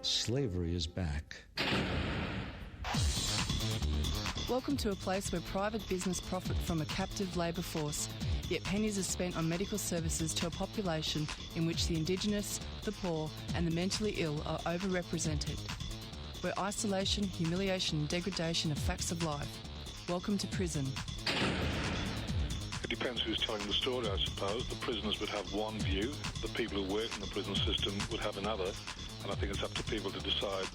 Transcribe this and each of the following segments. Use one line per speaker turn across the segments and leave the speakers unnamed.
Slavery is back.
Welcome to a place where private business profit from a captive labour force, yet pennies are spent on medical services to a population in which the Indigenous, the poor and the mentally ill are overrepresented. Where isolation, humiliation and degradation are facts of life. Welcome to prison.
It depends who's telling the story, I suppose. The prisoners would have one view, the people who work in the prison system would have another, and I think it's up to people to decide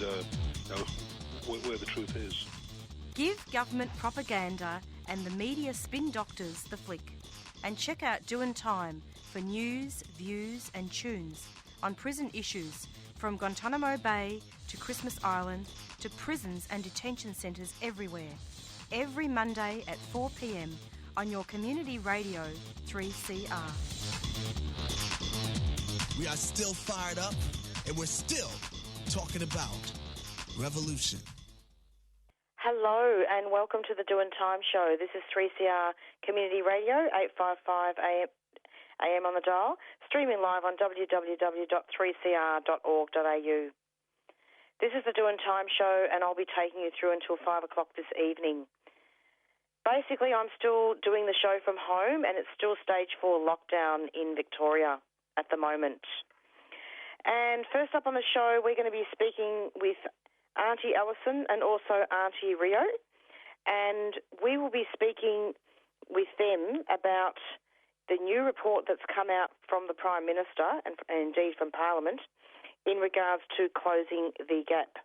where the truth is.
Give government propaganda and the media spin doctors the flick. And check out Doin' Time for news, views and tunes on prison issues from Guantanamo Bay to Christmas Island to prisons and detention centres everywhere. Every Monday at 4 p.m. on your community radio 3CR.
We are still fired up and we're still talking about revolution.
Hello and welcome to the Doin' Time show. This is 3CR Community Radio, 855 AM on the dial, streaming live on www.3cr.org.au. This is the Doin' Time show and I'll be taking you through until 5 o'clock this evening. Basically, I'm still doing the show from home and it's still stage 4 lockdown in Victoria at the moment. And first up on the show, we're going to be speaking with Auntie Ellison and also Auntie Rio, and we will be speaking with them about the new report that's come out from the Prime Minister and indeed from Parliament in regards to closing the gap.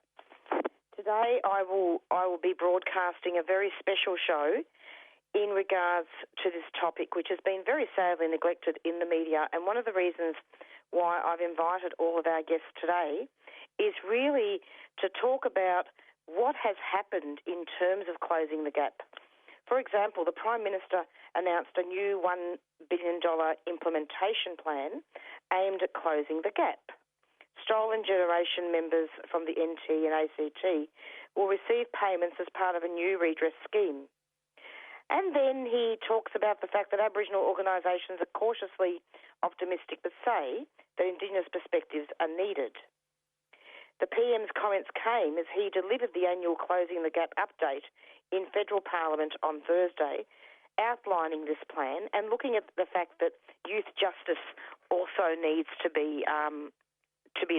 Today I will be broadcasting a very special show in regards to this topic, which has been very sadly neglected in the media, and one of the reasons why I've invited all of our guests today is really to talk about what has happened in terms of closing the gap. For example, the Prime Minister announced a new $1 billion implementation plan aimed at closing the gap. Stolen Generation members from the NT and ACT will receive payments as part of a new redress scheme. And then he talks about the fact that Aboriginal organisations are cautiously optimistic but say that Indigenous perspectives are needed. The PM's comments came as he delivered the annual Closing the Gap update in Federal Parliament on Thursday, outlining this plan and looking at the fact that youth justice also needs to be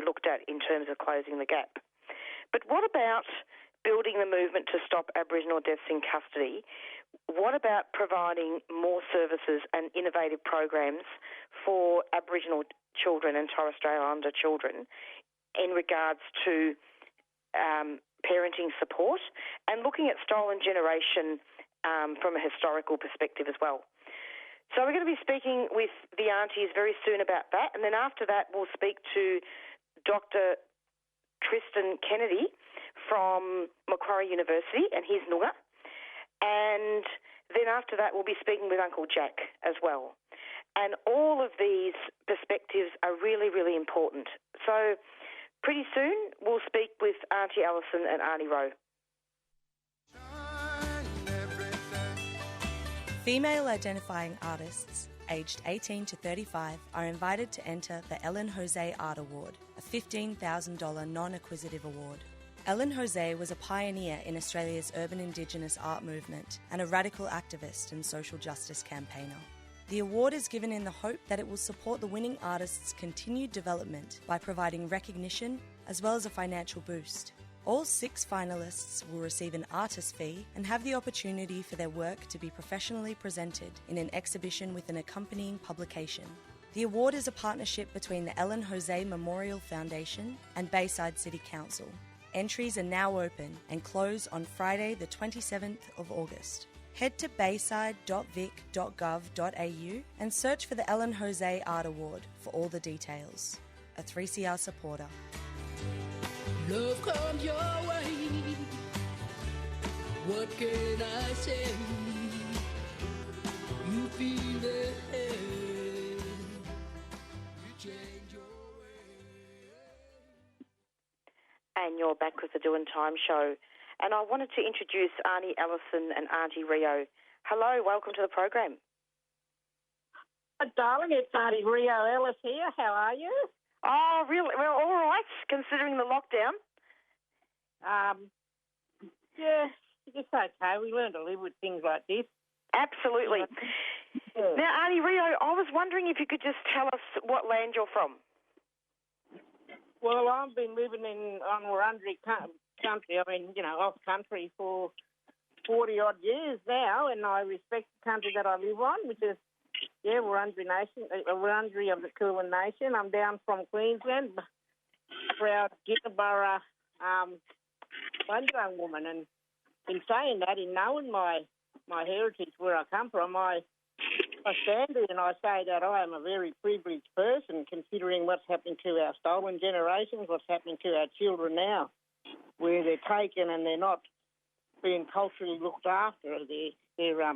looked at in terms of closing the gap. But what about building the movement to stop Aboriginal deaths in custody? What about providing more services and innovative programs for Aboriginal children and Torres Strait Islander children in regards to parenting support and looking at stolen generation from a historical perspective as well? So we're going to be speaking with the aunties very soon about that, and then after that we'll speak to Dr. Tristan Kennedy from Macquarie University and his Noongar. And then after that, we'll be speaking with Uncle Jack as well. And all of these perspectives are really, really important. So pretty soon, we'll speak with Auntie Ellison and Auntie Rowe.
Female identifying artists aged 18 to 35 are invited to enter the Ellen Jose Art Award, a $15,000 non-acquisitive award. Ellen Jose was a pioneer in Australia's urban Indigenous art movement and a radical activist and social justice campaigner. The award is given in the hope that it will support the winning artist's continued development by providing recognition as well as a financial boost. All 6 finalists will receive an artist fee and have the opportunity for their work to be professionally presented in an exhibition with an accompanying publication. The award is a partnership between the Ellen Jose Memorial Foundation and Bayside City Council. Entries are now open and close on Friday the 27th of August. Head to bayside.vic.gov.au and search for the Ellen Jose Art Award for all the details. A 3CR supporter.
Love comes your way. What can I say? You feel it. You change your way.
And you're back with the Doin' Time show. And I wanted to introduce Auntie Ellison and Auntie Rio. Hello, welcome to the program.
Darling, it's Auntie Rio Ellis here. How are you?
Oh, really? Well, all right, considering the lockdown.
Yeah, it's okay. We learn to live with things like this.
Absolutely.
Yeah.
Now, Auntie Rio, I was wondering if you could just tell us what land you're from.
Well, I've been living on Wurundjeri country, off country for 40-odd years now, and I respect the country that I live on, which is, Wurundjeri Nation, Wurundjeri of the Kulin Nation. I'm down from Queensland, proud Ginnerborough Bunjalung woman, and in saying that, in knowing my heritage, where I come from, I stand there and I say that I am a very privileged person, considering what's happening to our stolen generations, what's happening to our children now, where they're taken and they're not being culturally looked after. Their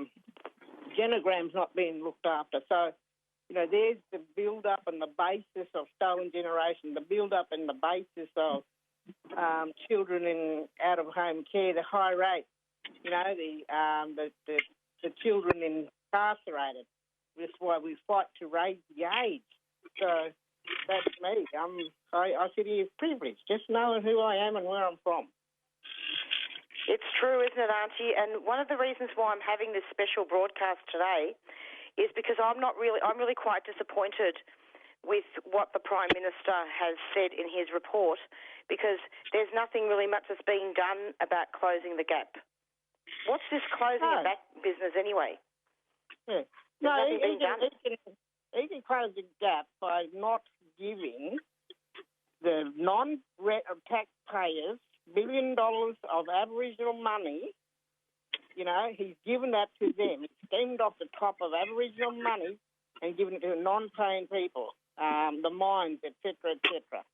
genogram's not being looked after. So, there's the build-up and the basis of stolen generation, the build-up and the basis of children in out-of-home care, the high rate, the children incarcerated. That's why we fight to raise the age. So that's me. I sit here privileged, just knowing who I am and where I'm from.
It's true, isn't it, Auntie? And one of the reasons why I'm having this special broadcast today is because I'm really quite disappointed with what the Prime Minister has said in his report, because there's nothing really much that's being done about closing the gap. What's this closing the gap business anyway?
Yeah. No, he can close the gap by not giving the non-taxpayers $1 billion of Aboriginal money. He's given that to them. He's stemmed off the top of Aboriginal money and given it to non-paying people, the mines, etc., etc.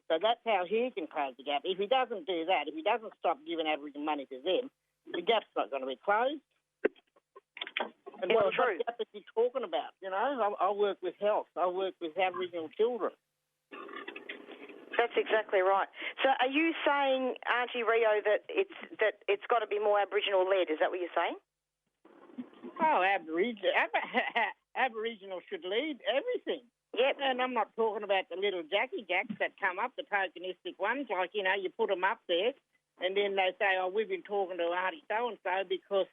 So that's how he can close the gap. If he doesn't do that, if he doesn't stop giving Aboriginal money to them, the gap's not going to be closed. And what gap is he talking about? I work with health. I work with Aboriginal children.
That's exactly right. So are you saying, Auntie Rio, that it's got to be more Aboriginal led? Is that what you're saying?
Oh, Aboriginal should lead everything.
Yep.
And I'm not talking about the little Jackie Jacks that come up, the tokenistic ones, like, you put them up there and then they say, oh, we've been talking to Auntie so-and-so because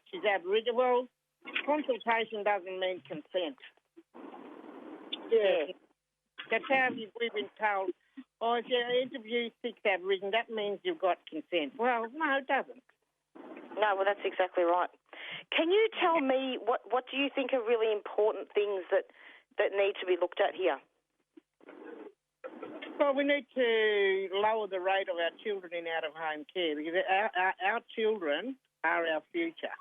she's Aboriginal. Well, consultation doesn't mean consent. Yeah. That's how we've been told, oh, if you interview 6 Aboriginal, that means you've got consent. Well, no, it doesn't.
No, well, that's exactly right. Can you tell me what do you think are really important things that need to be looked at here?
Well, we need to lower the rate of our children in out-of-home care, because our children are our future.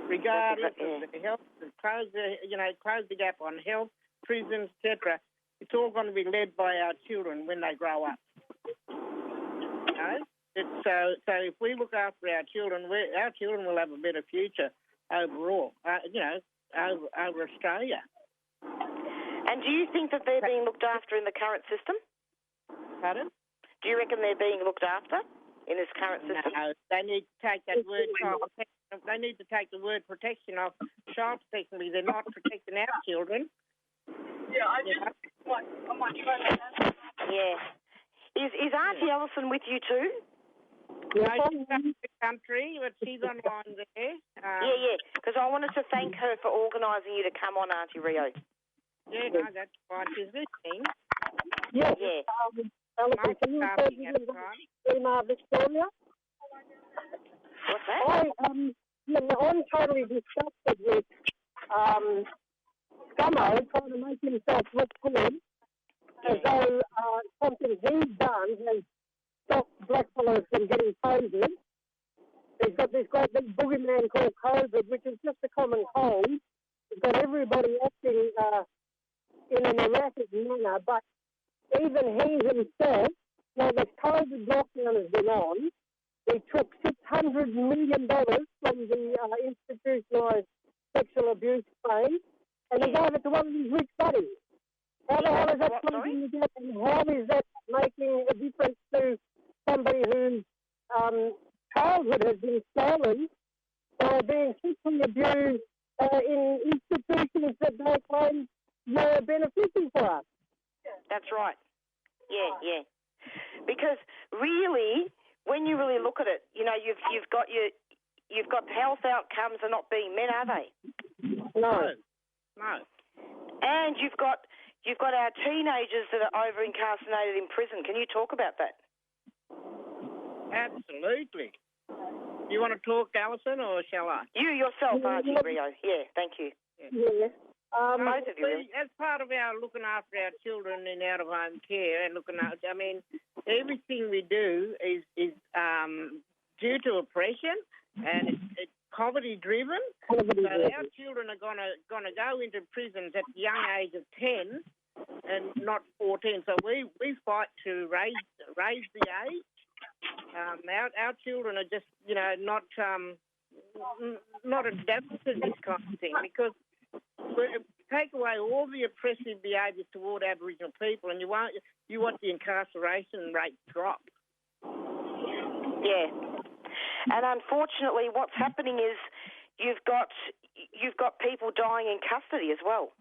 Regardless of the health, close the gap on health, prisons, etc. It's all going to be led by our children when they grow up. So if we look after our children will have a better future overall, over Australia.
And do you think that they're being looked after in the current system?
Pardon?
Do you reckon they're being looked after in this current system?
No, they need to take that word child protection. They need to take the word protection off child protection. They're not protecting our children.
Yeah, I might try that. Yeah. Is Auntie Ellison with you too?
No, she's back in the country, but she's online there.
Yeah, because I wanted to thank her for organising you to come on, Auntie Rio.
Yeah, no, that's fine. She's listening.
Yes.
Yeah.
Alison, can you tell me Victoria?
What's that?
I'm totally disgusted with Scummo trying to make himself look good as though something he's done has stopped blackfellas from getting COVID. He's got this great big boogeyman called COVID, which is just a common cold. He's got everybody acting in an erratic manner, but even he himself, now the COVID lockdown has been on, he took $600 million from the institutionalised sexual abuse claim, and he gave it to one of his rich buddies. How the hell is that closing the gap, and how is that making a difference to somebody whose childhood has been stolen by being sexually abused in institutions that they claim were beneficial for us?
Because really, when you really look at it, you know, you've got health outcomes are not being met, are they?
No.
And you've got our teenagers that are over incarcerated in prison. Can you talk about that?
Absolutely. You want to talk, Alison, or shall I?
You yourself, aren't you, Rio? Yeah, thank you.
Yeah.
Both of you. Really.
As part of our looking after our children in out-of-home care and looking after, I mean, everything we do is due to oppression, and it's poverty-driven. So our children are gonna go into prisons at the young age of 10 and not 14. So we fight to raise the age. Our children are just, you know, not adapted to this kind of thing, because take away all the oppressive behaviours toward Aboriginal people, and you watch the incarceration rate drop.
Yeah, and unfortunately, what's happening is you've got people dying in custody as well.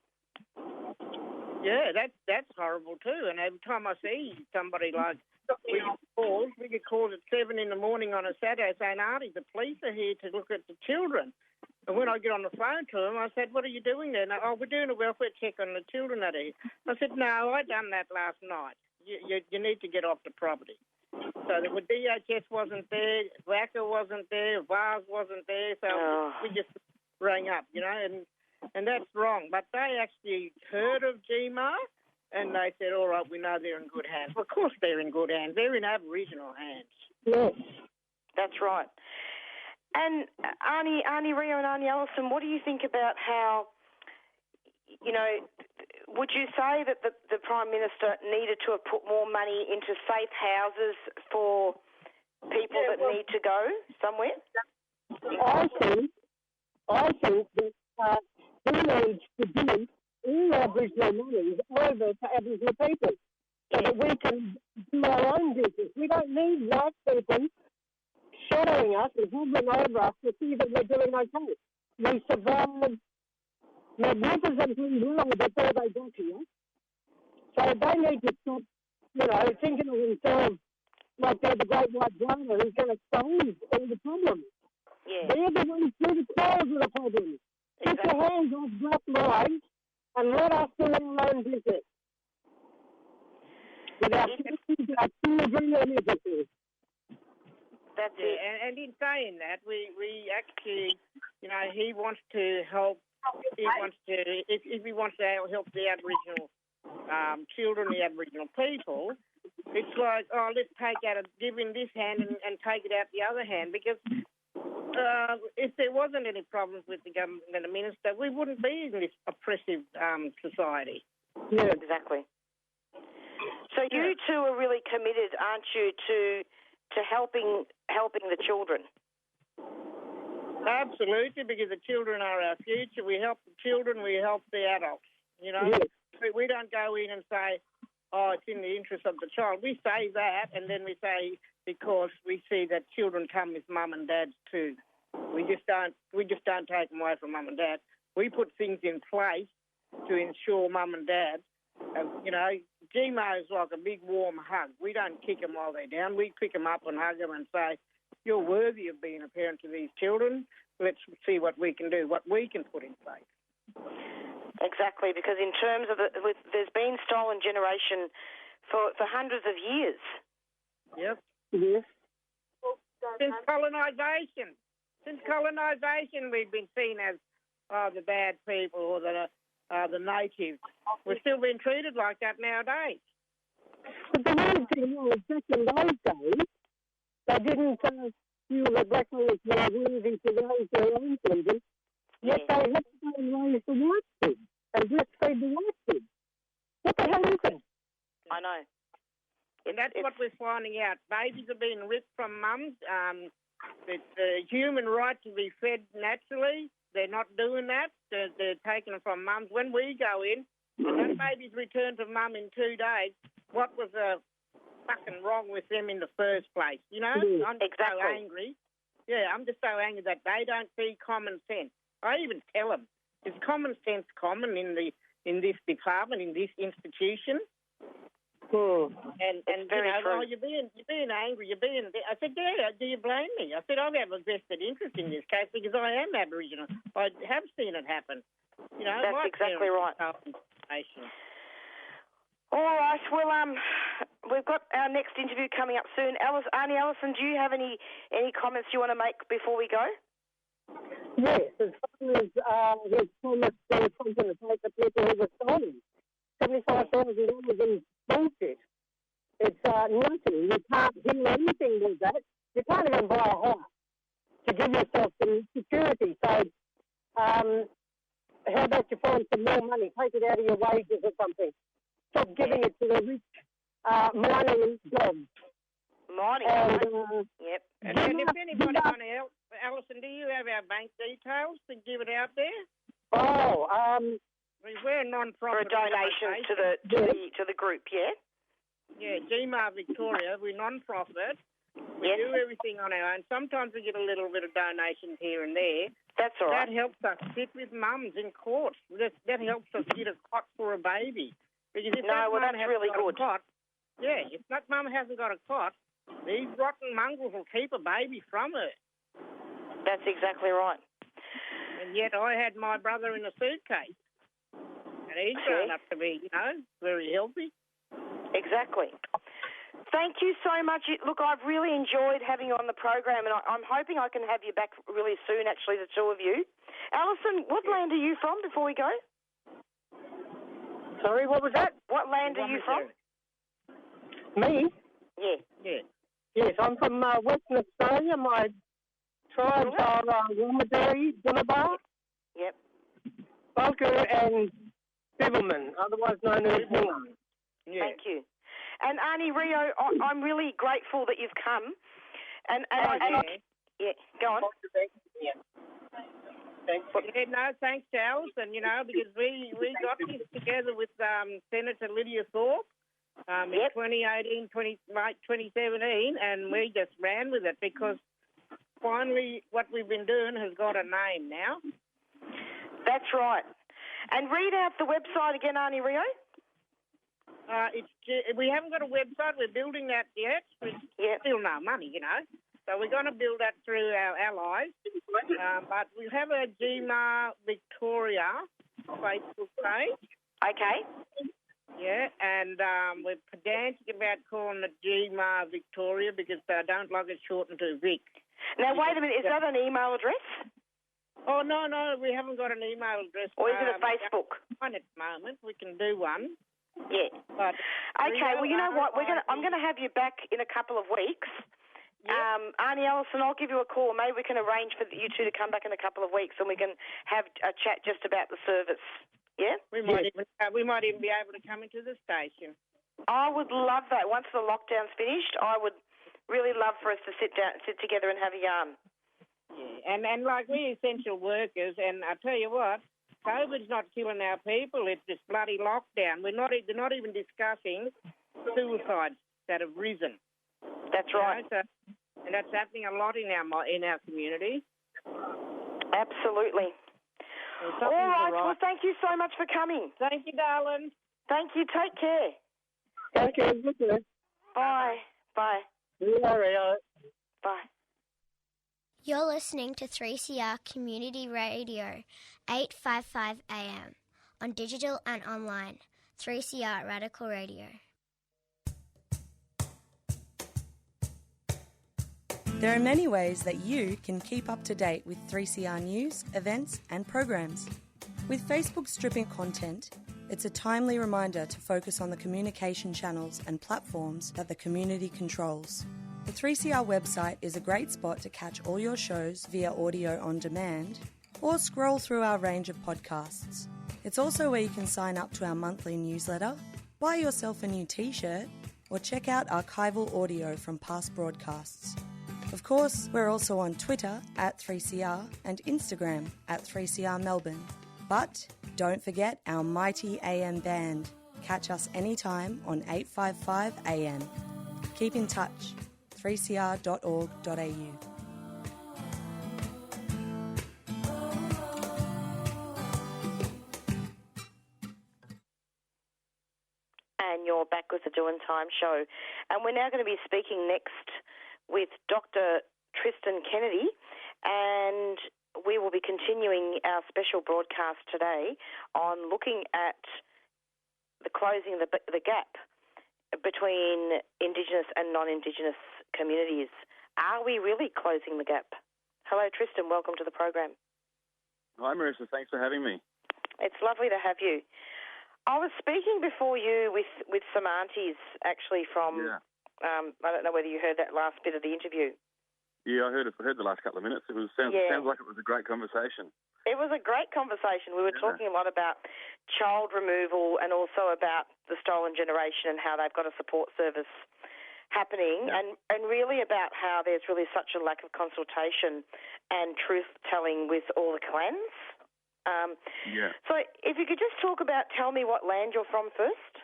Yeah, that's horrible too. And every time I see somebody like we get calls at 7 a.m. on a Saturday saying, "Auntie, the police are here to look at the children." And when I get on the phone to them, I said, "What are you doing there?" And, "Oh, we're doing a welfare check on the children that are here." I said, "No, I done that last night. You need to get off the property." So the DHS wasn't there, WACA wasn't there, VARS wasn't there, so we just rang up, you know, and that's wrong. But they actually heard of GMAR, and they said, "All right, we know they're in good hands." Well, of course they're in good hands. They're in Aboriginal hands.
Yes.
That's right. And Arnie Rio and Arnie Allison, what do you think about how, you know, would you say that the Prime Minister needed to have put more money into safe houses for people that need to go somewhere?
I think that he needs to give all Aboriginal monies over to Aboriginal people so that we can do our own business. We don't need white people shadowing us and hovering over us to see that we're doing okay. We survived magnificently well before they got here. So they need to stop, you know, thinking of themselves like they're the great white brother who's going to solve all the problems.
Yeah.
They're the ones who are the cause of the problem. Get your hands off black lives and let us do our own business. With our children and everything.
That's it.
And in saying that, we actually, you know, he wants to help. If he wants to help the Aboriginal children, the Aboriginal people, it's like, oh, let's give him this hand and take it out the other hand, because if there wasn't any problems with the government and the minister, we wouldn't be in this oppressive society.
Yeah, exactly. So you two are really committed, aren't you, to helping the children?
Absolutely, because the children are our future. We help the children, we help the adults, you know.
Yes.
We don't go in and say, "Oh, it's in the interest of the child." We say that, and then we say, because we see that children come with mum and dads too. We just don't take them away from mum and dad. We put things in place to ensure mum and dad, you know, GMO is like a big warm hug. We don't kick them while they're down. We pick them up and hug them and say, "You're worthy of being a parent to these children. Let's see what we can do, what we can put in place."
Exactly, because in terms of there's been stolen generation for hundreds of years.
Yep.
Yes.
Since colonisation, we've been seen as the bad people or the natives. We're still being treated like that nowadays.
But the main thing was, back in those days, they didn't feel that blackfellas were worthy to raise their own children, yet they had to go and raise the white kids and breastfeed the white kids. What the hell is that?
I know.
And that's what we're finding out. Babies are being ripped from mums. It's a human right to be fed naturally. They're not doing that. They're taking them from mums. When we go in, and that baby's returned to mum in 2 days, what was fucking wrong with them in the first place? You know? I'm just so angry. Yeah, I'm just so angry that they don't see common sense. I even tell them, is common sense common in this department, in this institution? And
very true.
oh, you're being angry. I said, yeah, do you blame me? I said, I have a vested interest in this case because I am Aboriginal. I have seen it happen.
That's exactly right.
Colonisation.
All right. Well, we've got our next interview coming up soon. Auntie Alison, do you have any comments you want to make before we go?
Yes, as far as his promise to compensate the people who were stolen. $75,000 is bullshit. It's nothing. You can't do anything with that. You can't even buy a house to give yourself some security. So, how about you find some more money? Take it out of your wages or something. Stop giving it to the rich mining jobs.
Mining. Yep.
And if anybody want to help, Alison, do you have our bank details to give it out there?
Oh,
we're a non-profit
for a donation to the group, yeah?
Yeah, GMAR Victoria, we're non-profit. We do everything on our own. Sometimes we get a little bit of donations here and there.
That's all right.
That helps us sit with mums in court. That helps us get a cot for a baby. Because if
that's really good.
If that mum hasn't got a cot, these rotten mongrels will keep a baby from her.
That's exactly right.
And yet I had my brother in a suitcase. And he's grown up to be, very healthy.
Exactly. Thank you so much. Look, I've really enjoyed having you on the program, and I'm hoping I can have you back really soon, actually, the two of you. Alison, what land are you from before we go?
Sorry, what was that?
What land are you from?
Me?
Yeah.
Yes, I'm from Western Australia. My tribes are Womaderi, Bunabar,
Yep.
Bulker and Bibbleman, otherwise known as Woman.
Yeah.
Thank you. And Auntie Rio, I'm really grateful that you've come. And go on.
Thanks to Alison, because we got this together with Senator Lydia Thorpe in 2018, late 2017, and we just ran with it because finally what we've been doing has got a name now.
That's right. And read out the website again, Auntie Rio.
We haven't got a website. We're building that yet. We've still no money, So we're going to build that through our allies. But we have a GMAR Victoria Facebook page.
Okay.
Yeah, and we're pedantic about calling it GMAR Victoria because they don't like it shortened to Vic.
Now, wait a minute. Is that an email address?
Oh, no, we haven't got an email address.
Or is it a Facebook?
At the moment, we can do one.
Yeah.
But
okay, well, you know what? I'm going to have you back in a couple of weeks. Yep. Auntie Alison, I'll give you a call. Maybe we can arrange for you two to come back in a couple of weeks and we can have a chat just about the service. Yeah?
We might even be able to come into the station.
I would love that. Once the lockdown's finished, I would really love for us to sit together and have a yarn.
Yeah, and like we're essential workers, and I tell you what, COVID's not killing our people. It's this bloody lockdown. They're not even discussing suicides that have risen.
That's right.
And that's happening a lot in our community.
Absolutely. All right. Well, thank you so much for coming.
Thank you, darling.
Thank you. Take care.
Thank you.
Bye. Bye. Bye.
You're listening to 3CR Community Radio, 855 AM, on digital and online, 3CR Radical Radio.
There are many ways that you can keep up to date with 3CR news, events and programs. With Facebook stripping content, it's a timely reminder to focus on the communication channels and platforms that the community controls. The 3CR website is a great spot to catch all your shows via audio on demand or scroll through our range of podcasts. It's also where you can sign up to our monthly newsletter, buy yourself a new t-shirt or check out archival audio from past broadcasts. Of course, we're also on Twitter at 3CR and Instagram at 3CR Melbourne. But don't forget our mighty AM band. Catch us anytime on 855 AM. Keep in touch. 3cr.org.au.
And you're back with the Doing Dylan Time Show. And we're now going to be speaking next with Dr. Tristan Kennedy, and we will be continuing our special broadcast today on looking at the closing the gap between Indigenous and non-Indigenous communities. Are we really closing the gap? Hello, Tristan. Welcome to the program.
Hi, Marissa. Thanks for having me.
It's lovely to have you. I was speaking before you with some aunties, actually, from, I don't know whether you heard that last bit of the interview.
Yeah, I heard the last couple of minutes. Sounds like it was a great conversation.
It was a great conversation. We were talking a lot about child removal and also about the stolen generation and how they've got a support service happening, and really about how there's really such a lack of consultation and truth-telling with all the clans. So if you could just tell me what land you're from first.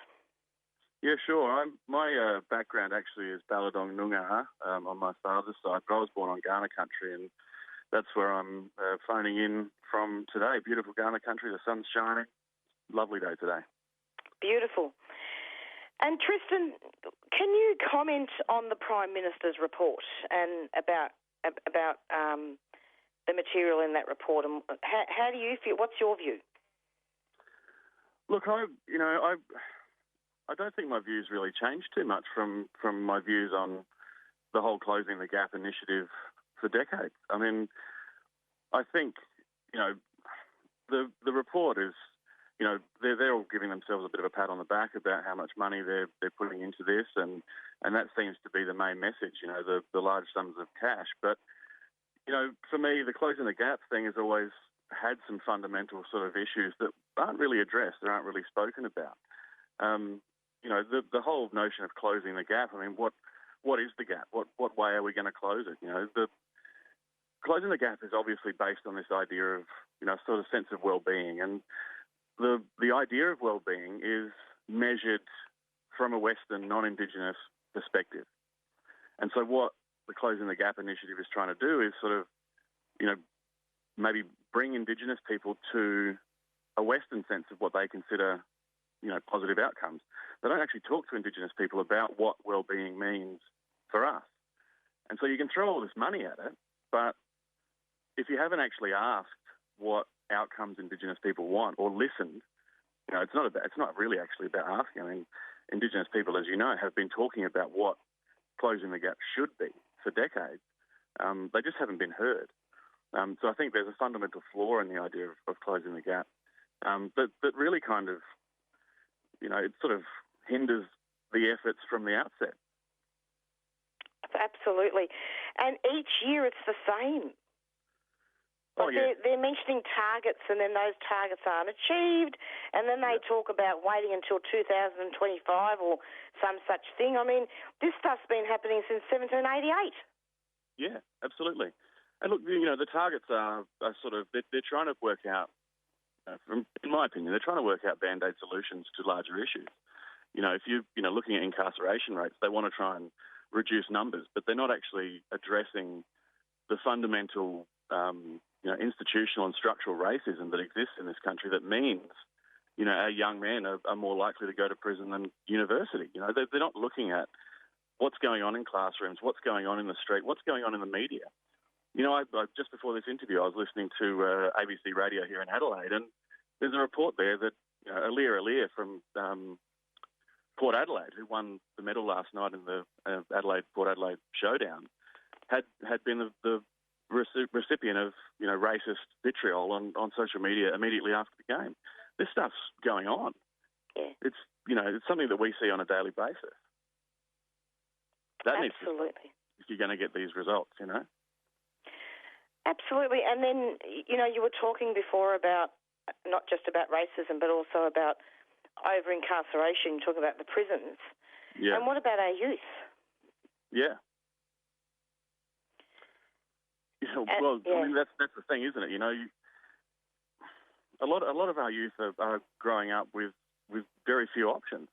Yeah, sure. My background actually is Balladong Noongar on my father's side, but I was born on Kaurna country, and that's where I'm phoning in from today. Beautiful Kaurna country, the sun's shining. Lovely day today. Beautiful.
And Tristan, can you comment on the Prime Minister's report and about the material in that report? And how do you feel? What's your view?
Look, I don't think my views really changed too much from my views on the whole Closing the Gap initiative for decades. I mean, I think, the report is, they're all giving themselves a bit of a pat on the back about how much money they're putting into this, and that seems to be the main message, the large sums of cash. But, for me, the Closing the Gap thing has always had some fundamental sort of issues that aren't really addressed, that aren't really spoken about. The whole notion of closing the gap, I mean, what is the gap? What way are we going to close it? The closing the gap is obviously based on this idea of, sort of sense of well-being. And the idea of well-being is measured from a Western non-Indigenous perspective. And so what the Closing the Gap initiative is trying to do is sort of, maybe bring Indigenous people to a Western sense of what they consider, positive outcomes. They don't actually talk to Indigenous people about what well-being means for us. And so you can throw all this money at it, but if you haven't actually asked what outcomes Indigenous people want or listened, it's not really actually about asking. I mean, Indigenous people, as you know, have been talking about what closing the gap should be for decades. They just haven't been heard. So I think there's a fundamental flaw in the idea of closing the gap that really kind of, it sort of hinders the efforts from the outset.
Absolutely. And each year it's the same. They're mentioning targets, and then those targets aren't achieved, and then they talk about waiting until 2025 or some such thing. I mean, this stuff's been happening since 1788.
Yeah, absolutely. And look, the targets are sort of, they're trying to work out, in my opinion, they're trying to work out band-aid solutions to larger issues. If you're looking at incarceration rates, they want to try and reduce numbers, but they're not actually addressing the fundamental institutional and structural racism that exists in this country that means, our young men are more likely to go to prison than university. They're not looking at what's going on in classrooms, what's going on in the street, what's going on in the media. I just before this interview, I was listening to ABC Radio here in Adelaide, and there's a report there that Alir from Port Adelaide, who won the medal last night in the Port Adelaide showdown, had been the recipient of racist vitriol on social media immediately after the game. This stuff's going on. Yeah. It's something that we see on a daily basis. Absolutely. If you're going to get these results,
Absolutely. And then, you were talking before about not just about racism, but also about over-incarceration. You're talking about the prisons.
Yeah.
And what about our youth?
Yeah. I mean, that's the thing, isn't it? A lot of our youth are growing up with very few options.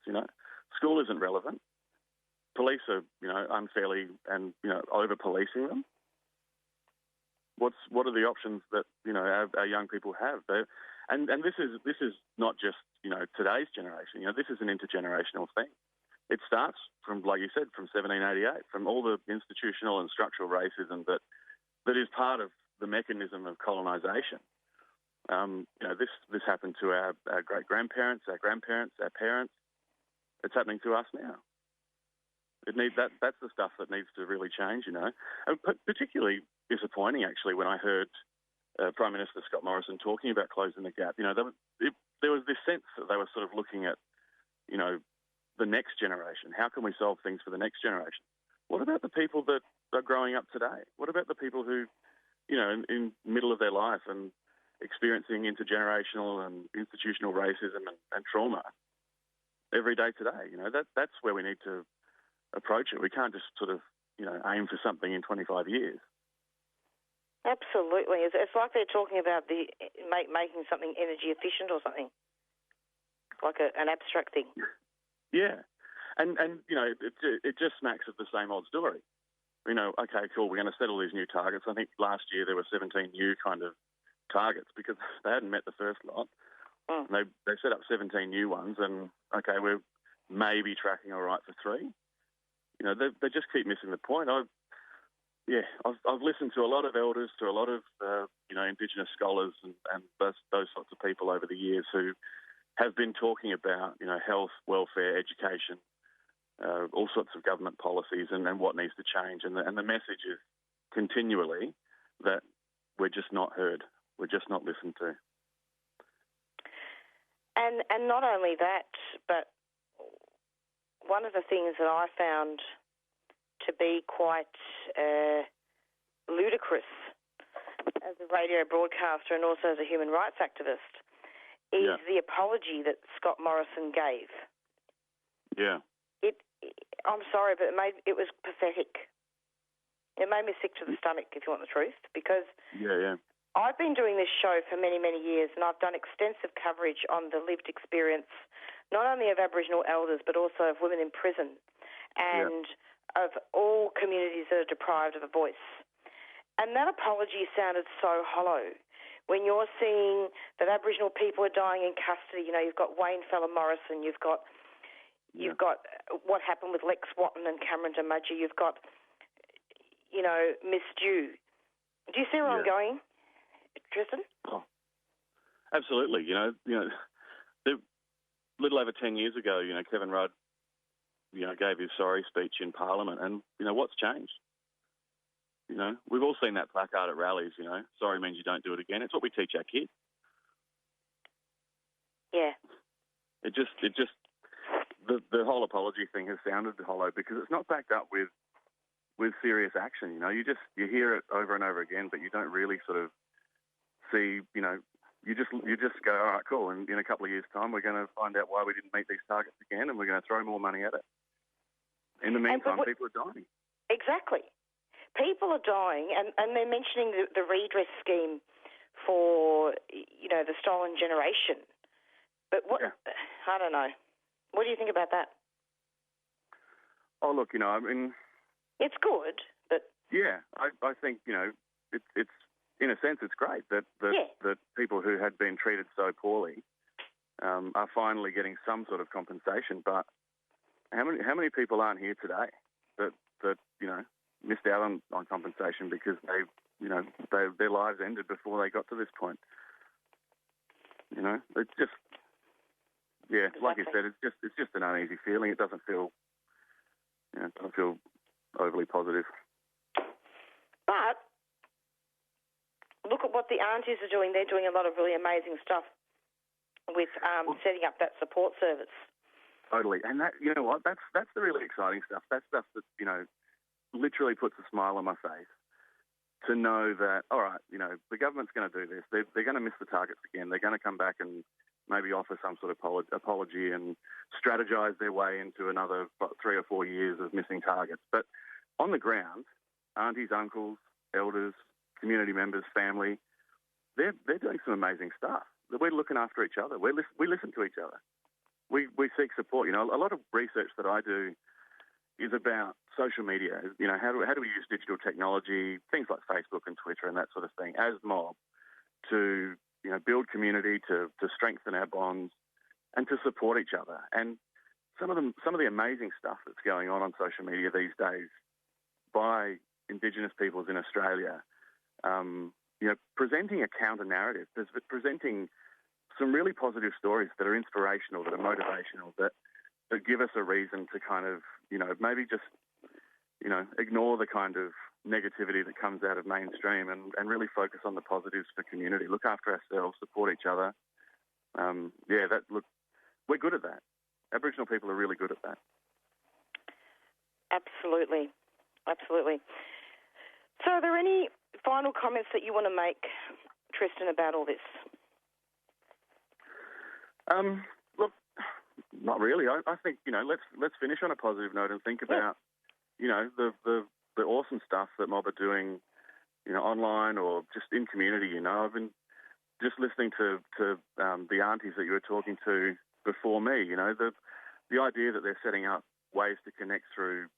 School isn't relevant. Police are, unfairly and over-policing them. What are the options that our young people have? And this is not just today's generation. This is an intergenerational thing. it starts from, like you said, from 1788, from all the institutional and structural racism that is part of the mechanism of colonisation. This happened to our great-grandparents, our grandparents, our parents. It's happening to us now. That's the stuff that needs to really change, And particularly disappointing, actually, when I heard Prime Minister Scott Morrison talking about closing the gap. There was this sense that they were sort of looking at, the next generation. How can we solve things for the next generation? What about the people that are growing up today? What about the people who, in middle of their life and experiencing intergenerational and institutional racism and trauma every day today? That's where we need to approach it. We can't just sort of, aim for something in 25 years.
Absolutely. It's like they're talking about making something energy efficient or something, like an abstract thing.
Yeah. And it just smacks of the same old story. Okay, cool, we're going to set all these new targets. I think last year there were 17 new kind of targets because they hadn't met the first lot.
Mm.
They set up 17 new ones and, okay, we're maybe tracking all right for 3. They just keep missing the point. I've listened to a lot of elders, to a lot of, Indigenous scholars and those sorts of people over the years who have been talking about, health, welfare, education, all sorts of government policies and what needs to change. And the message is continually that we're just not heard. We're just not listened to.
And not only that, but one of the things that I found to be quite ludicrous as a radio broadcaster and also as a human rights activist is the apology that Scott Morrison gave.
Yeah.
I'm sorry, but it was pathetic. It made me sick to the stomach, if you want the truth, because I've been doing this show for many, many years, and I've done extensive coverage on the lived experience, not only of Aboriginal elders, but also of women in prison and of all communities that are deprived of a voice. And that apology sounded so hollow. When you're seeing that Aboriginal people are dying in custody, you've got Wayne Fella Morrison, you've got what happened with Lex Watton and Cameron Damaja, you've got, Miss Dew. Do you see where I'm going, Tristan?
Oh, absolutely. A little over 10 years ago, Kevin Rudd, gave his sorry speech in Parliament, and what's changed? We've all seen that placard at rallies. Sorry means you don't do it again. It's what we teach our kids. Yeah. It just the whole apology thing has sounded hollow because it's not backed up with serious action. You hear it over and over again, but you don't really sort of see. You just go, all right, cool. And in a couple of years' time, we're going to find out why we didn't meet these targets again, and we're going to throw more money at it. In the meantime, people are dying. Exactly. People are dying, and they're mentioning the redress scheme for, the stolen generation. But I don't know. What do you think about that? Oh, look, it's good, but... Yeah, I think, it's in a sense, it's great that people who had been treated so poorly are finally getting some sort of compensation. But how many people aren't here today that missed out on compensation because their lives ended before they got to this point? It's just like you said, it's just an uneasy feeling. It doesn't feel overly positive. But look at what the aunties are doing. They're doing a lot of really amazing stuff with setting up that support service. Totally. And that, what? That's the really exciting stuff. That's stuff that, literally puts a smile on my face to know that, all right, the government's going to do this. They're going to miss the targets again. They're going to come back and maybe offer some sort of apology and strategise their way into another 3 or 4 years of missing targets. But on the ground, aunties, uncles, elders, community members, family, they're doing some amazing stuff. We're looking after each other. We listen to each other. We seek support. A lot of research that I do is about social media. How do we use digital technology, things like Facebook and Twitter and that sort of thing, as mob to build community, to strengthen our bonds, and to support each other. And some of the amazing stuff that's going on social media these days by Indigenous peoples in Australia, presenting a counter narrative, presenting some really positive stories that are inspirational, that are motivational, that give us a reason to kind of, maybe just, ignore the kind of negativity that comes out of mainstream and really focus on the positives for community, look after ourselves, support each other. We're good at that. Aboriginal people are really good at that.
Absolutely. So are there any final comments that you want to make, Tristan, about all this?
Look, not really. I think, let's finish on a positive note and think about, the awesome stuff that Mob are doing, online or just in community. I've been just listening to the aunties that you were talking to before me. The idea that they're setting up ways to connect through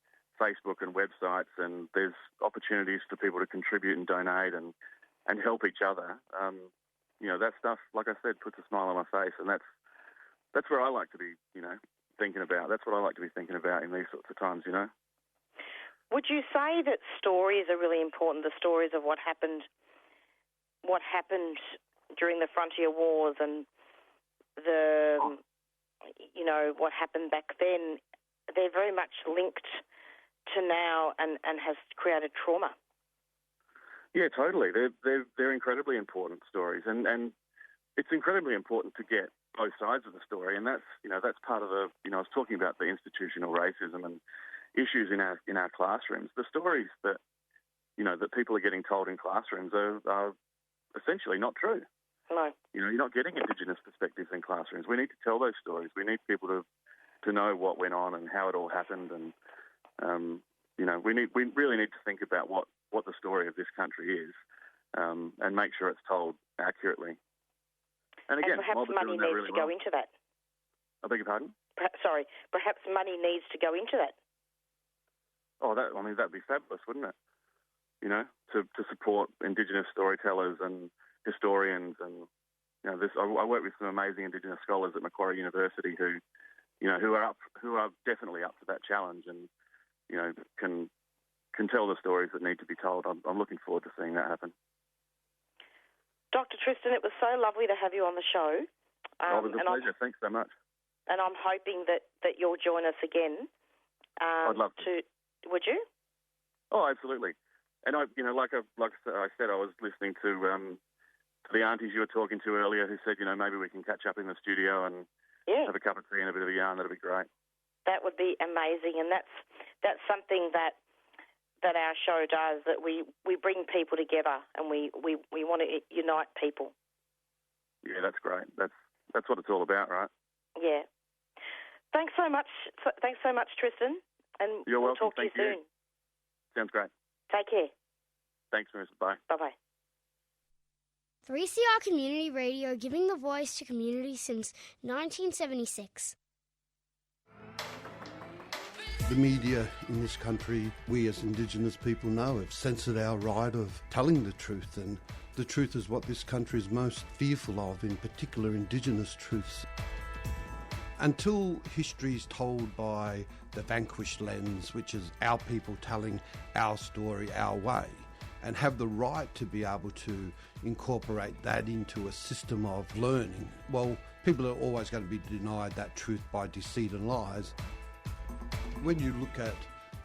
Facebook and websites, and there's opportunities for people to contribute and donate and help each other. That stuff, like I said, puts a smile on my face, and that's where I like to be, thinking about. That's what I like to be thinking about in these sorts of times, Would
you say that stories are really important, the stories of what happened during the Frontier Wars and what happened back then? They're very much linked to now and has created trauma.
Yeah, totally. They're incredibly important stories, and it's incredibly important to get both sides of the story, and that's part of the I was talking about the institutional racism and issues in our classrooms. The stories that that people are getting told in classrooms are essentially not true.
No.
You're not getting Indigenous perspectives in classrooms. We need to tell those stories. We need people to know what went on and how it all happened, and we really need to think about what the story of this country is, and make sure it's told accurately. And again,
perhaps money needs to go into that.
I beg your pardon?
Perhaps money needs to go into that.
Oh, that'd be fabulous, wouldn't it? To support Indigenous storytellers and historians, and I work with some amazing Indigenous scholars at Macquarie University who are definitely up to that challenge, and can tell the stories that need to be told. I'm looking forward to seeing that happen.
Dr. Tristan, it was so lovely to have you on the show.
It was a pleasure. Thanks so much.
And I'm hoping that you'll join us again.
I'd love to.
Would you?
Oh, absolutely. And like I said, I was listening to the aunties you were talking to earlier, who said, maybe we can catch up in the studio and have a cup of tea and a bit of a yarn. That'd be great. That
would be amazing, and that's something that our show does. That we bring people together, and we want to unite people.
Yeah, that's great. That's what it's all about, right?
Yeah. Thanks so much. Thanks so much, Tristan. And
You're
we'll
welcome.
talk to you soon.
Sounds great.
Take care.
Thanks, Marissa. Bye.
Bye-bye.
3CR Community Radio, giving the voice to community since 1976.
The media in this country, we as Indigenous people know, have censored our right of telling the truth, and the truth is what this country is most fearful of, in particular Indigenous truths. Until history is told by the vanquished lens, which is our people telling our story our way, and have the right to be able to incorporate that into a system of learning, well, people are always going to be denied that truth by deceit and lies. When you look at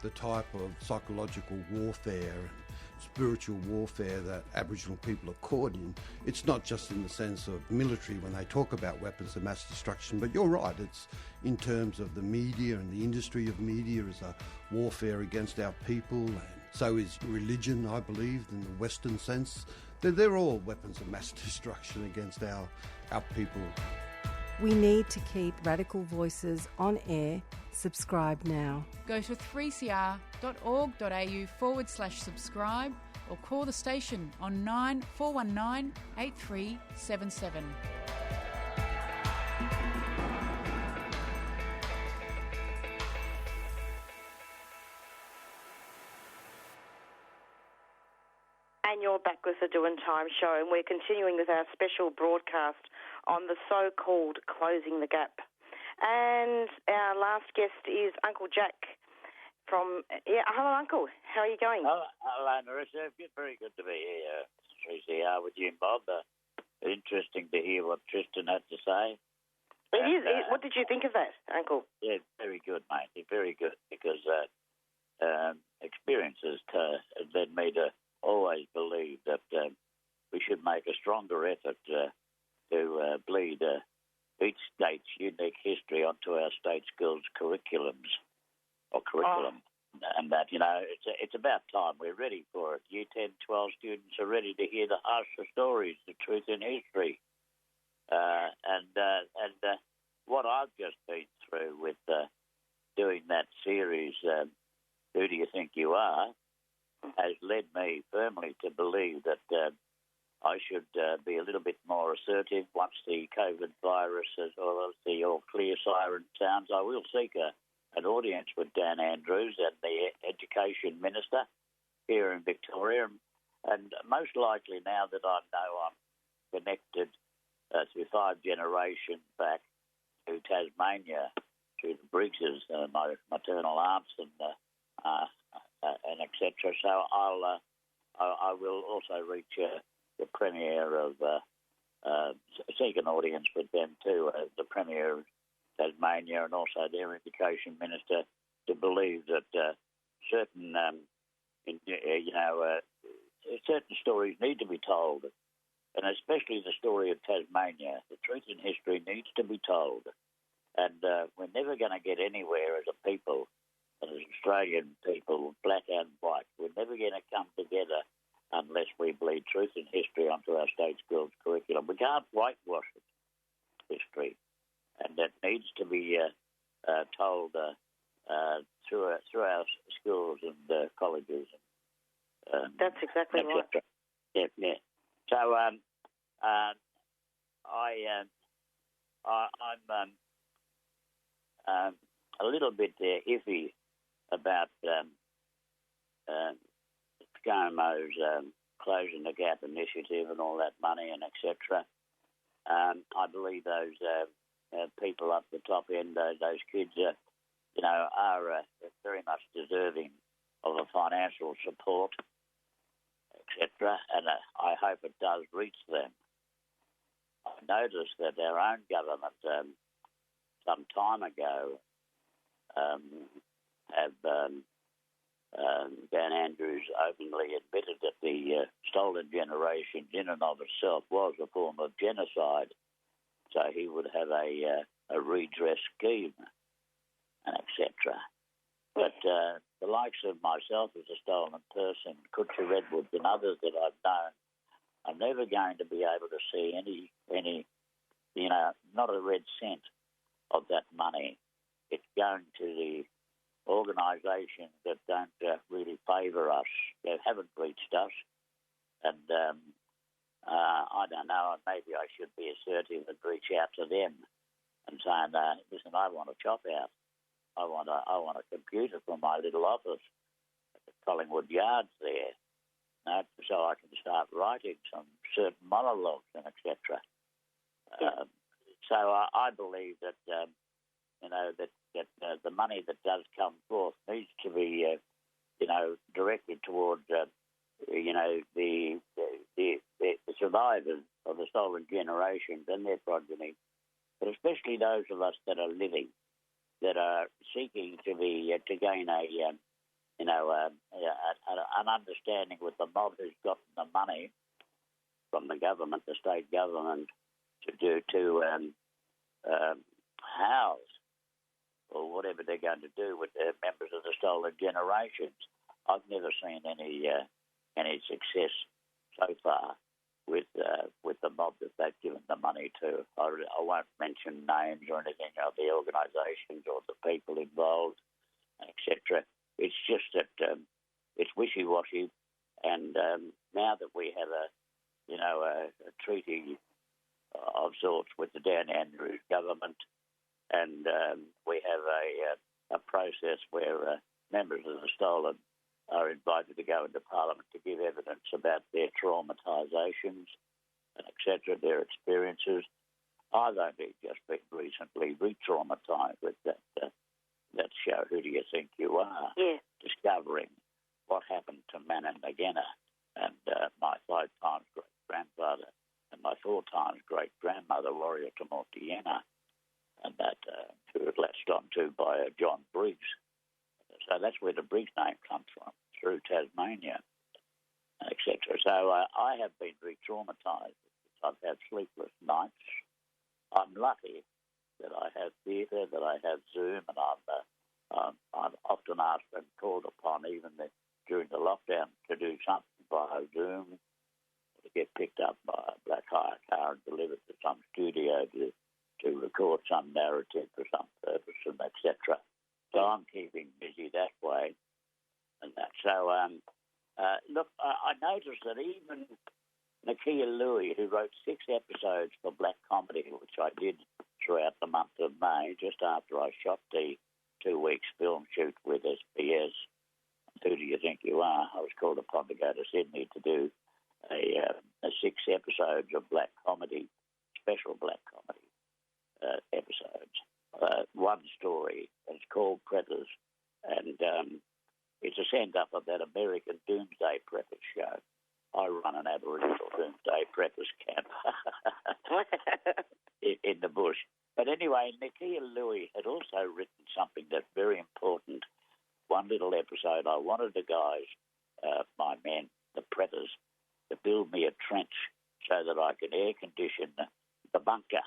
the type of psychological warfare and spiritual warfare that Aboriginal people are caught in, it's not just in the sense of military when they talk about weapons of mass destruction, but you're right, it's in terms of the media and the industry of media as a warfare against our people, and so is religion, I believe, in the Western sense. They're all weapons of mass destruction against our people.
We need to keep radical voices on air. Subscribe now.
Go to 3cr.org.au/subscribe or call the station on 9419 8377.
And you're back with the Doing Time show, and we're continuing with our special broadcast on the so-called Closing the Gap. And our last guest is Uncle Jack from... hello, Uncle. How are you going?
Hello, Marissa. Very good to be here, 3CR, with you and Bob. Interesting to hear what Tristan had to say.
It is. What did you think of that, Uncle?
Yeah, very good, mate. Very good, because experiences led me to always believe that we should make a stronger effort to bleed each state's unique history onto our state schools' curriculums or curriculum. And that, it's about time. We're ready for it. Year 10, 12 students are ready to hear the harsher stories, the truth in history. And what I've just been through with doing that series, Who Do You Think You Are, has led me firmly to believe that I should be a little bit more assertive. Once the COVID virus or the all clear siren sounds, I will seek an audience with Dan Andrews and the Education Minister here in Victoria. And most likely, now that I know I'm connected through 5 generations back to Tasmania, to the Briggses, my maternal aunts and etc. So I will also reach the Premier of seek an audience with them too, the Premier of Tasmania and also their Education Minister, to believe that certain certain stories need to be told, and especially the story of Tasmania. The truth in history needs to be told, and we're never going to get anywhere as a people, as Australian people, black and white. We're never going to come together unless we bleed truth in history onto our state schools curriculum. We can't whitewash history, and that needs to be told through our schools and colleges.
That's exactly right.
Yeah. So I'm a little bit iffy about ScoMo's Closing the Gap initiative and all that money and etc. I believe those people up the top end, those kids, are very much deserving of a financial support, etc. And I hope it does reach them. I noticed that our own government, some time ago, have Dan Andrews openly admitted that the stolen generation in and of itself was a form of genocide. So he would have a redress scheme and etc. But the likes of myself as a stolen person, Kutcher Redwoods and others that I've known, are never going to be able to see any not a red cent of that money. It's going to the organisations that don't really favour us. They haven't reached us. And I don't know, maybe I should be assertive and reach out to them and saying, listen, I want a chop out. I want a computer for my little office at the Collingwood Yards there, so I can start writing some certain monologues and etc. So I believe that that the money that does come forth needs to be directed towards the survivors of the stolen generations and their progeny, but especially those of us that are living, that are seeking to gain an understanding with the mob who's gotten the money from the government, the state government, to house or whatever they're going to do with the members of the stolen generations. I've never seen any success so far with the mob that they've given the money to. I won't mention names or anything of the organisations or the people involved, etc. It's just that it's wishy-washy, and now that we have a treaty of sorts with the Dan Andrews government, and we have a process where members of the stolen are invited to go into Parliament to give evidence about their traumatisations and etc., their experiences. I've only just been recently re-traumatised with that show, Who Do You Think You Are?
Yeah.
Discovering what happened to Manon McGenna and my 5 times great-grandfather and my 4 times great-grandmother, Warrior Tamortiana, and that who was latched onto by John Briggs. So that's where the Briggs name comes from, through Tasmania, etc. So I have been re-traumatised. I've had sleepless nights. I'm lucky that I have theatre, that I have Zoom, and I'm often asked and called upon, even during the lockdown, to do something via Zoom, to get picked up by a black hire car and delivered to some studio to record some narrative for some purpose, and etc. So I'm keeping busy that way, and that. So look, I noticed that even Nakia Louie, who wrote 6 episodes for Black Comedy, which I did throughout the month of May, just after I shot the 2 weeks film shoot with SBS, Who Do You Think You Are? I was called upon to go to Sydney to do a 6 episodes of Black Comedy, special Black Comedy episodes. One story, it's called Preppers, and it's a send-up of that American Doomsday Preppers show. I run an Aboriginal Doomsday Preppers camp in the bush. But anyway, Nakia Louie had also written something that's very important. One little episode, I wanted the guys, my men, the Preppers, to build me a trench so that I could air condition the bunker.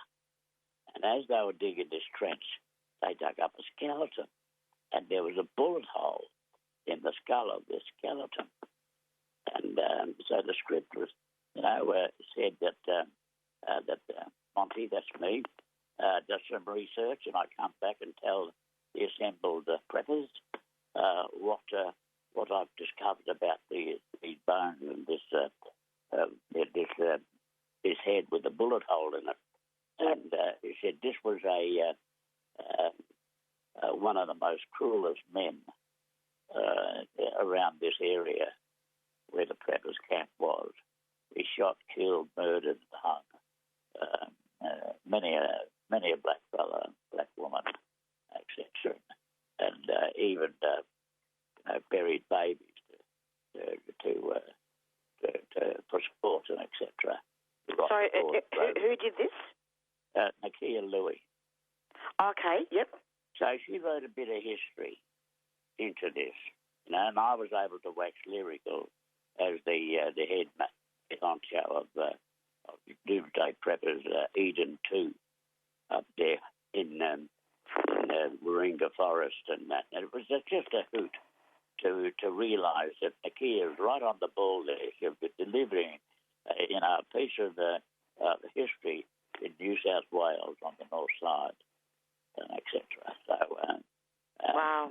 And as they were digging this trench, they dug up a skeleton, and there was a bullet hole in the skull of this skeleton. And so the script was, said that Monty, that's me, does some research, and I come back and tell the assembled preppers what I've discovered about these bones and this head with a bullet hole in it. And he said this was one of the most cruelest men around this area where the preppers camp was. He shot, killed, murdered, hung many a black fella, black woman, etc., and even buried babies for sport and etc.
Sorry, who did this?
Nakia Louie.
Okay, yep.
So she wrote a bit of history into this, and I was able to wax lyrical as the head honcho of Doomsday Preppers, Eden 2, up there in Warringah Forest and that. And it was just a hoot to realise that Nakia is right on the ball there. She'll be delivering a piece of history in New South Wales on the north side, etc. So,
wow.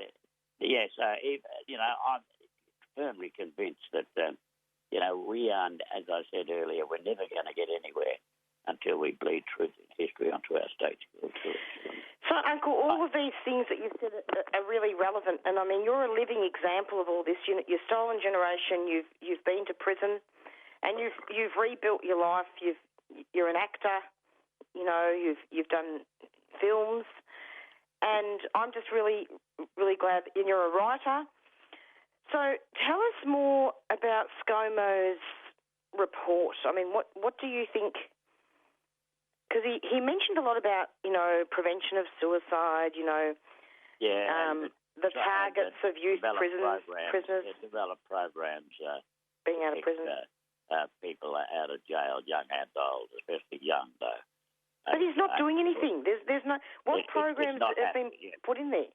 Yes, I'm firmly convinced that, we are, as I said earlier, we're never going to get anywhere until we bleed truth and history onto our stage.
So, Uncle, all of these things that you've said are really relevant, and I mean, you're a living example of all this. You're stolen generation. You've been to prison, and you've rebuilt your life. You're an actor. You've done films, and I'm just really, really glad. And you're a writer. So, tell us more about ScoMo's report. I mean, what do you think? Because he mentioned a lot about, prevention of suicide, the targets of youth prisoners.
Develop programs.
Being out of prison.
People out of jail, young and old, especially young, though.
But he's not doing anything. There's no... What programs have been put in there?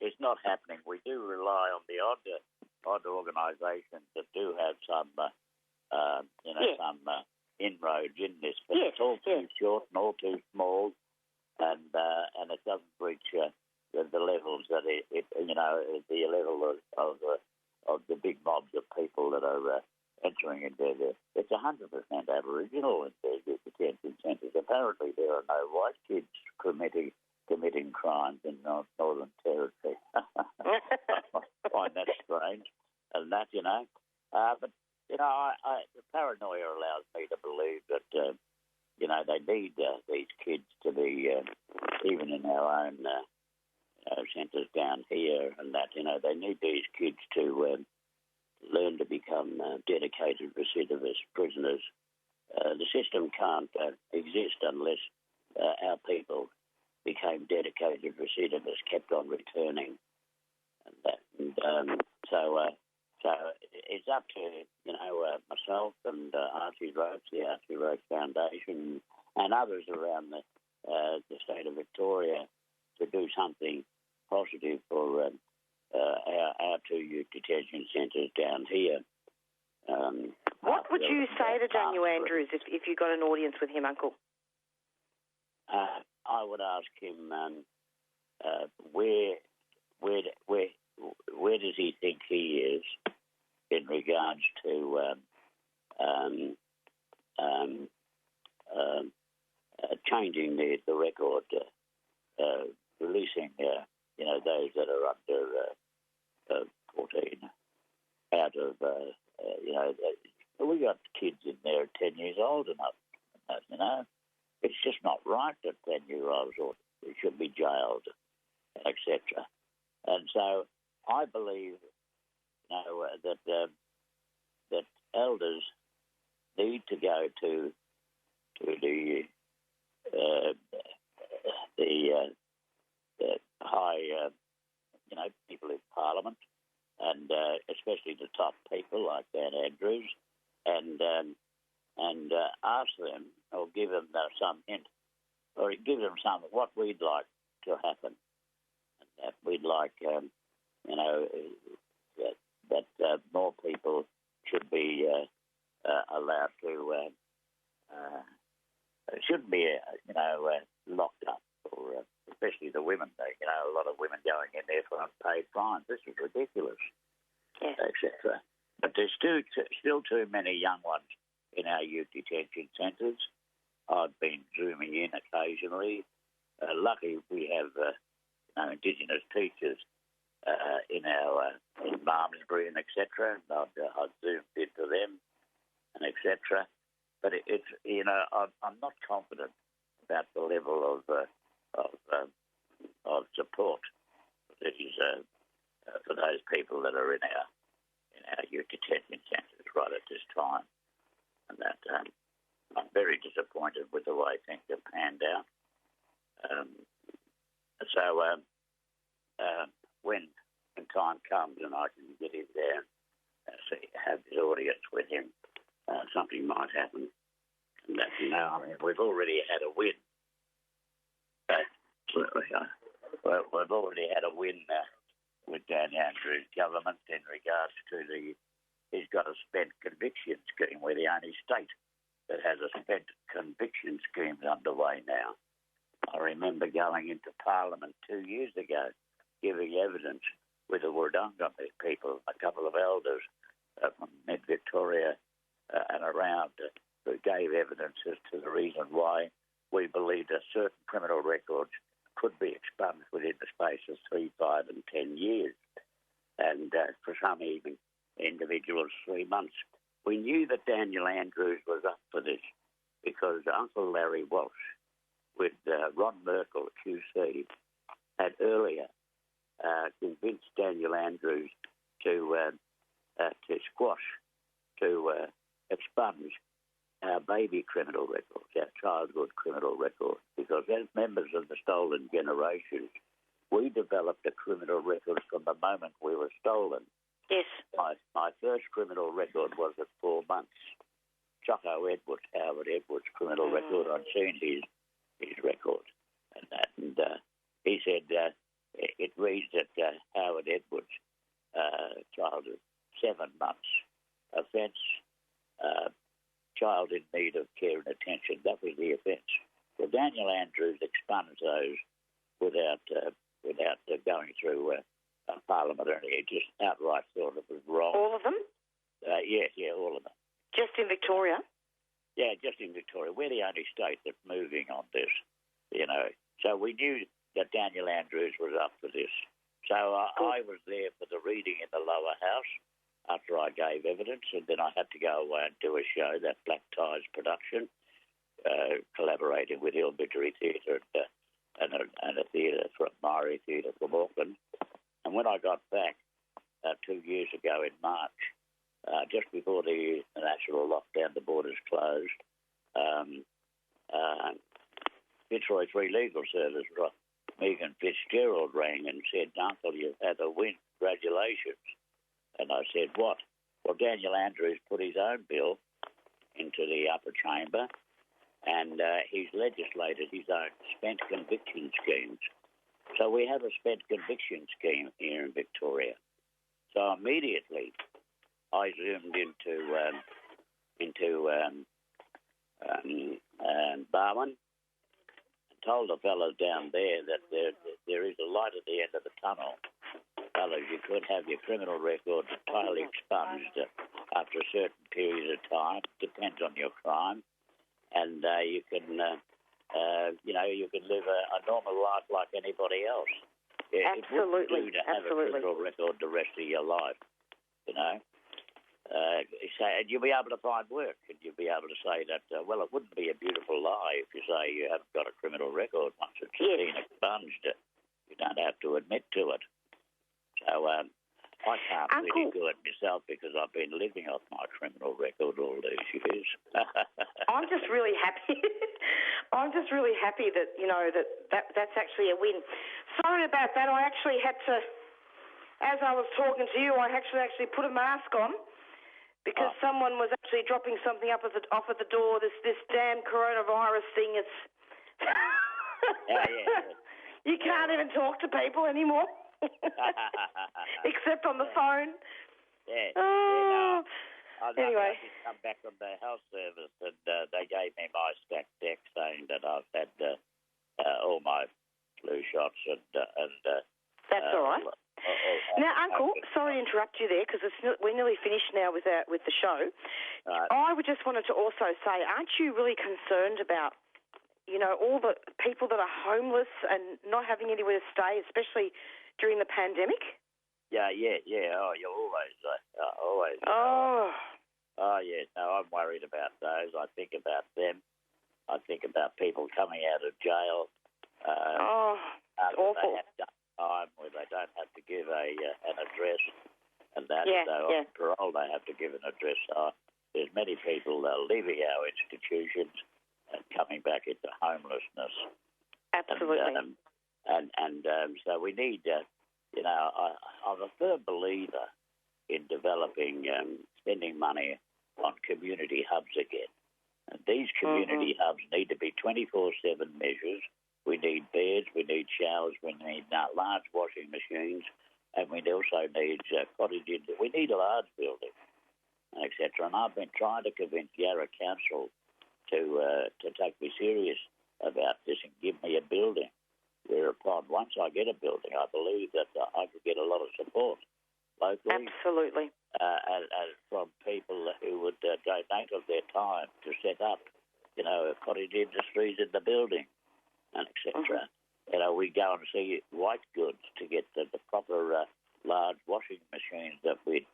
It's not happening. We do rely on the odd organisations that do have some, some inroads in this, but it's all too short and all too small, and it doesn't reach the levels that the level of the big mobs of people that are entering into there. It's 100% Aboriginal in the detention centres. Apparently, there are no white kids committing crimes in Northern Territory. I find that strange, and that but. The paranoia allows me to believe that they need these kids to be, even in our own centres down here and that, they need these kids to learn to become dedicated recidivist prisoners. The system can't exist unless our people became dedicated recidivists, kept on returning, and that. And so it's up to myself and Archie Roach, the Archie Roach Foundation, and others around the state of Victoria to do something positive for our two youth detention centres down here.
What would you say to Daniel Andrews if you got an audience with him, Uncle?
I would ask him where does he think he is in regards to changing the record, releasing those that are under 14 out of we got kids in there 10 years old enough, It's just not right that 10-year-olds should be jailed, etc. And so I believe that elders need to go to the high people in Parliament, and especially the top people like Dan Andrews, and ask them or give them some hint, or give them some of what we'd like to happen, and that we'd like that more people should be allowed to shouldn't be locked up, or especially the women. A lot of women going in there for unpaid fines. This is ridiculous, etc. But there's still too many young ones in our youth detention centres. I've been zooming in occasionally. Lucky we have Indigenous teachers in Malmesbury and etc. I've zoomed into them and etc. But I'm not confident about the level of support that is for those people that are in our youth detention centres right at this time, and that I'm very disappointed with the way things have panned out. When time comes and I can get in there and have his audience with him, something might happen. And that, we've already had a win. We've already had a win with Dan Andrews' government in regards to he's got a spent conviction scheme. We're the only state that has a spent conviction scheme underway now. I remember going into Parliament 2 years ago, giving evidence with the Wurrunga people, a couple of elders from mid-Victoria and around, who gave evidence as to the reason why we believed that certain criminal records could be expunged within the space of 3, 5 and 10 years, and for some even individuals 3 months. We knew that Daniel Andrews was up for this because Uncle Larry Walsh with Ron Merkel, QC, had earlier convinced Daniel Andrews to squash, to expunge our baby criminal records, our childhood criminal records, because as members of the stolen generation, we developed a criminal record from the moment we were stolen.
Yes.
My first criminal record was at 4 months. Choco Edwards, Howard Edwards' criminal record, I'd seen his record. And he said it reads that Howard Edwards' child of 7 months offence, child in need of care and attention. That was the offence. Well, Daniel Andrews expunged those without going through Parliament or anything. He just outright thought it was wrong.
All of them?
Yes, all of them.
Just in Victoria?
Yeah, just in Victoria. We're the only state that's moving on this, So we knew that Daniel Andrews was up for this. So I was there for the reading in the lower house after I gave evidence, and then I had to go away and do a show, that Black Ties production, collaborating with Ilmitry Theatre and a theatre from Maori Theatre from Auckland. And when I got back 2 years ago in March, just before the national lockdown, the borders closed, Fitzroy Free Legal Service, Megan Fitzgerald rang and said, "Uncle, you've had a win. Congratulations." And I said, "What?" Well, Daniel Andrews put his own bill into the upper chamber, and he's legislated his own spent conviction schemes. So we have a spent conviction scheme here in Victoria. So immediately I zoomed into Barwon and told the fellows down there that there is a light at the end of the tunnel. Fellows, you could have your criminal record entirely expunged after a certain period of time. Depends on your crime, and you can, you can live a normal life like anybody else.
Absolutely.
It wouldn't do to have a criminal record the rest of your life, you know. And you'll be able to find work, and you'll be able to say that, well, it wouldn't be a beautiful lie if you say you haven't got a criminal record once it's been expunged. You don't have to admit to it. So I can't really do it myself because I've been living off my criminal record all these years.
I'm just really happy. I'm just really happy that, that's actually a win. Sorry about that. I actually had to, as I was talking to you, I actually put a mask on because someone was actually dropping something off at the door. This damn coronavirus thing. It's you can't even talk to people anymore. Except on the phone.
Anyway. I just come back from the health service and they gave me my stacked deck saying that I've had all my flu shots and
that's all right. Now, Uncle, sorry to interrupt you there because we're nearly finished now with the show. I just wanted to also say, aren't you really concerned about all the people that are homeless and not having anywhere to stay, especially during the pandemic?
Yeah. Oh, you're always. Yeah. No, I'm worried about those. I think about them. I think about people coming out of jail.
It's awful.
They have done time where they don't have to give an address, and that on parole they have to give an address. There's many people leaving our institutions and coming back into homelessness.
Absolutely.
So we need, I'm a firm believer in developing, spending money on community hubs again. And these community hubs need to be 24/7 measures. We need beds, we need showers, we need large washing machines, and we also need cottages. We need a large building, etc. And I've been trying to convince Yarra Council to take me serious about this and give me a building. Whereupon, once I get a building, I believe that I could get a lot of support locally.
Absolutely.
And from people who would donate of their time to set up, cottage industries in the building, and etc. We go and see white goods to get the proper large washing machines that we'd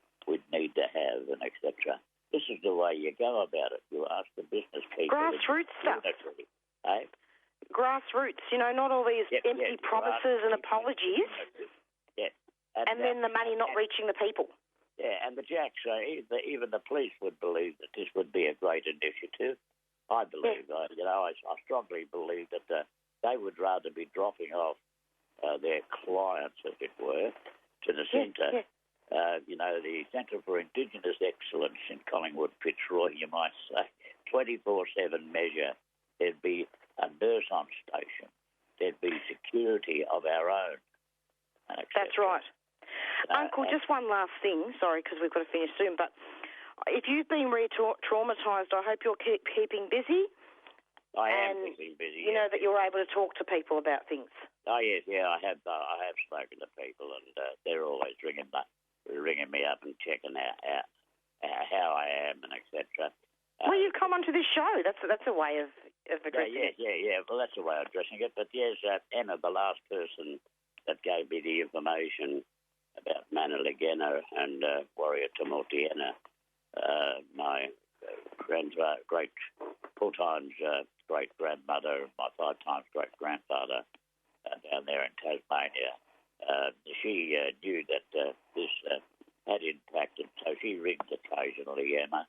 need to have, and etc. This is the way you go about it. You ask the business people.
Grassroots stuff. Grassroots, not all these empty promises and apologies.
Yeah.
And then the money not reaching the people.
Yeah, and the Jacks, even the police would believe that this would be a great initiative. I believe, I strongly believe that they would rather be dropping off their clients, as it were, to the centre. The Centre for Indigenous Excellence in Collingwood, Fitzroy, you might say, 24/7 measure. There'd be a nurse on station. There'd be security of our own.
That's right. Uncle, just one last thing. Sorry, because we've got to finish soon. But if you've been re-traumatised, I hope you're keeping busy.
I am keeping busy.
You know that you're able to talk to people about things.
Oh yes, I have spoken to people, and they're always ringing me up and checking out how I am and etc.
Well, you've come onto this show. That's a way of addressing it.
Yeah. Well, that's a way of addressing it. But yes, Emma, the last person that gave me the information about Mana Legena and Warrior Tumultiana, my great 4 times great-grandmother, my 5 times great-grandfather down there in Tasmania. She knew that this had impacted, so she rings occasionally, Emma.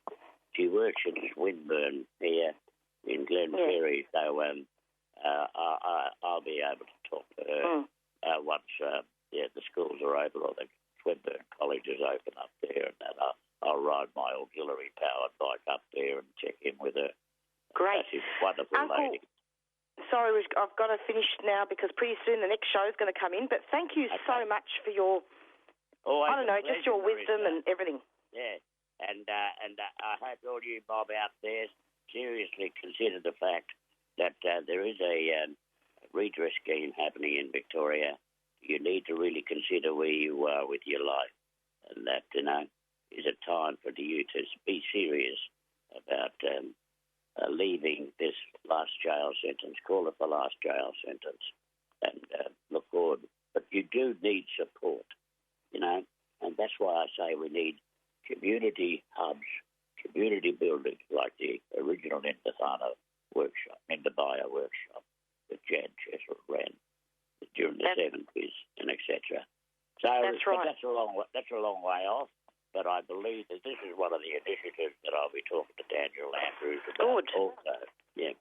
She works at Swinburne here in Glenferrie, so I'll be able to talk to her once the schools are open or the Swinburne College is open up there, and then I'll ride my auxiliary-powered bike up there and check in with her.
Great.
She's a wonderful lady.
Sorry, I've got to finish now because pretty soon the next show is going to come in, but thank you so much for your, just your wisdom and everything.
Yeah, and I hope all you mob out there seriously consider the fact that there is a redress scheme happening in Victoria. You need to really consider where you are with your life, and that, is a time for you to be serious about leaving this last jail sentence. Call it the last jail sentence, and look forward. But you do need support, and that's why I say we need community hubs, community buildings like the original Indathana workshop, Indabaya workshop that Jan Chesser ran during the 70s and etc. So
that's right.
That's a long way off. But I believe that this is one of the initiatives that I'll be talking to Daniel Andrews about also. Yeah.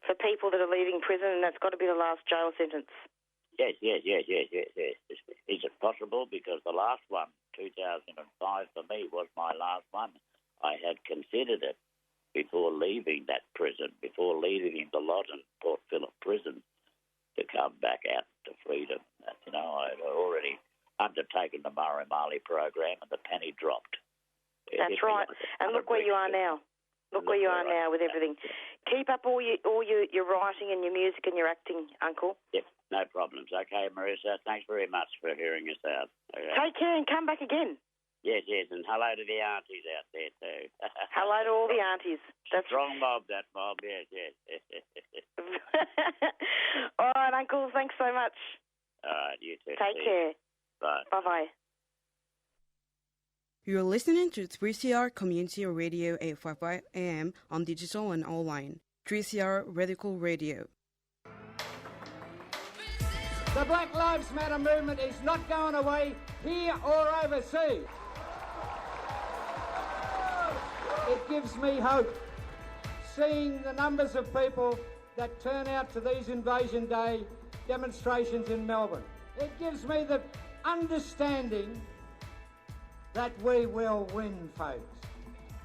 For people that are leaving prison, and that's got to be the last jail sentence.
Yes. Is it possible? Because the last one, 2005, for me was my last one. I had considered it before leaving that prison, before leaving the Loddon Port Phillip prison, to come back out to freedom. I'd already undertaken the Murray Marley program, and the penny dropped.
That's right. And look where you are now. Look where you are now with everything. Keep up all your writing and your music and your acting, Uncle.
Yep, no problems. Okay, Marissa, thanks very much for hearing us out. Okay.
Take care and come back again.
Yes, and hello to the aunties out there too.
Hello to all the aunties. That's
strong mob, that mob. Yes.
All right, Uncle. Thanks so much.
All right, you too.
Take care.
Bye.
Bye-bye.
You're listening to 3CR Community Radio 855 AM on digital and online. 3CR Radical Radio.
The Black Lives Matter movement is not going away here or overseas. It gives me hope seeing the numbers of people that turn out to these Invasion Day demonstrations in Melbourne. It gives me the understanding that we will win, folks.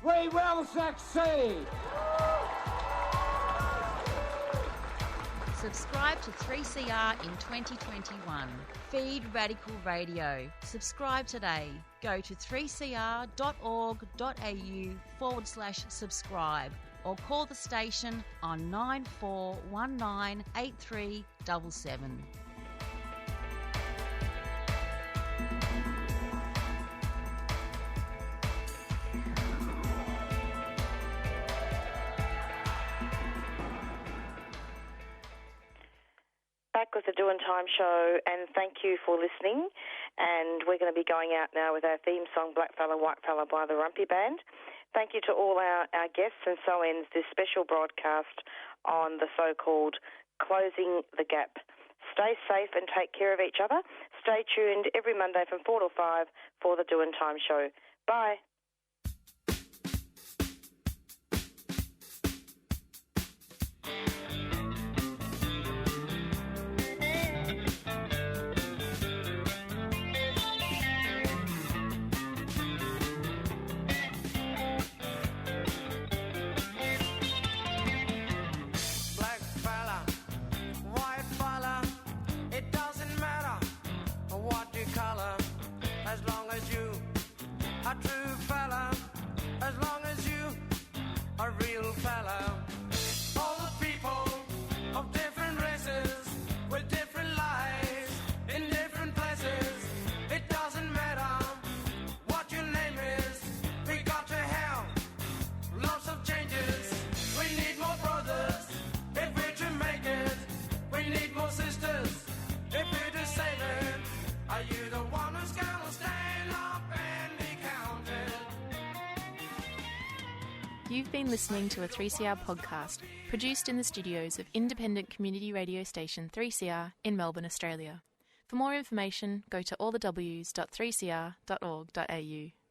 We will succeed.
Subscribe to 3CR in 2021. Feed Radical Radio. Subscribe today. Go to 3cr.org.au/subscribe or call the station on 94198377.
Back with the Doing Time show, and thank you for listening. And we're going to be going out now with our theme song, Black Fella, White Fella by the Rumpy Band. Thank you to all our guests, and so ends this special broadcast on the so-called Closing the Gap. Stay safe and take care of each other. Stay tuned every Monday from 4 to 5 for the Doing Time show. Bye.
Are you the one who's gonna stand up and be counted?
You've been listening to a 3CR podcast produced in the studios of independent community radio station 3CR in Melbourne, Australia. For more information, go to allthews.3cr.org.au.